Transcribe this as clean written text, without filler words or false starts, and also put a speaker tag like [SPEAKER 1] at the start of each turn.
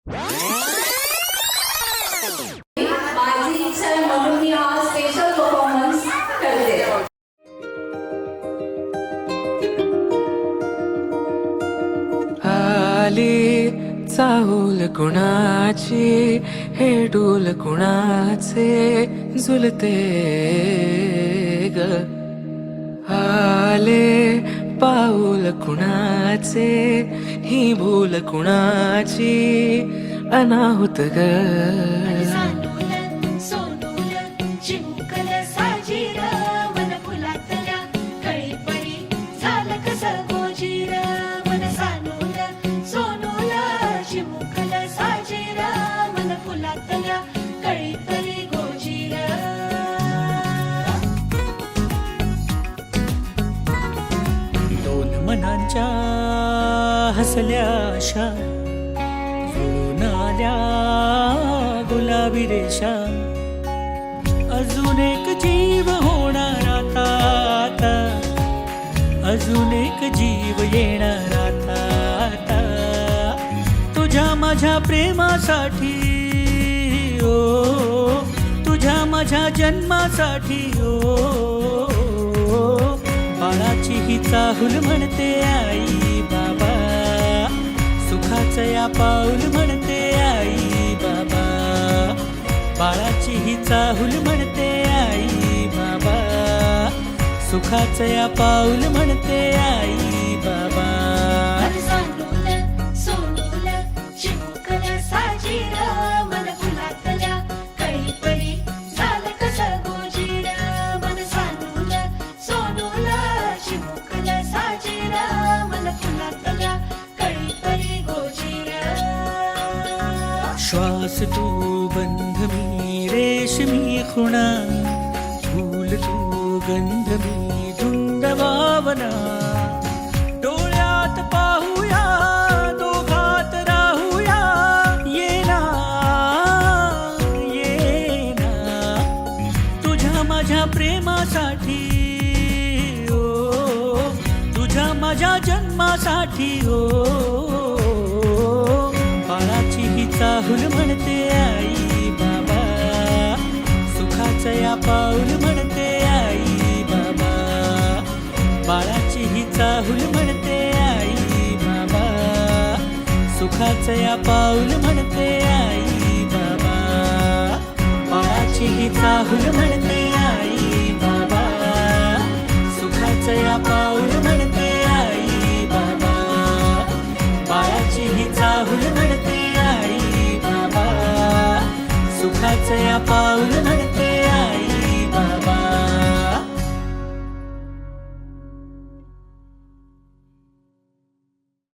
[SPEAKER 1] माझी इच्छा आहे म्हणून मी हा स्पेशल परफॉर्मन्स करते.
[SPEAKER 2] आली चाहूल कुणाची, हे डोल कुणाचे झुलते ग. आले पाऊल कुणाचे, ही भूल कुणाची अनाहुत ग.
[SPEAKER 3] मनांच्या हसल्या आशा जुळून आल्या गुलाबी रेषा. अजून एक जीव होणार आता, आता अजून एक जीव येणार आता, आता तुझ्या माझ्या प्रेमासाठी ओ, तुझ्या माझ्या जन्मासाठी ओ. बाळाची ही चाहूल म्हणते आई बाबा, सुखाचं या पाऊल म्हणते आई बाबा. बाळाची ही चाहूल म्हणते आई बाबा, सुखाचं या पाऊल म्हणते आई बाबा. श्वास तू बंध मी रेशमी खुणा, फूल तू गंध मी धुंद भावना. डोळ्यात पाहूया दोघात राहूया, ये ना ये ना तुझ्या माझ्या प्रेमासाठी ओ, तुझ्या माझ्या जन्मासाठी ओ. बाळाची ही चाहूल म्हणते आई बाबा, सुखाचं या पाऊल म्हणते आई बाबा. बाळाची ही चाहूल म्हणते आई बाबा, सुखाचं या पाऊल म्हणते आई बाबा. बाळाची ही चाहूल म्हणते आई बाबा, सुखाचं या पाऊल म्हणते आई बाबा. बाळाची ही चाहूल म्हणते आई बाबा, सुखाचं या पाऊल म्हणते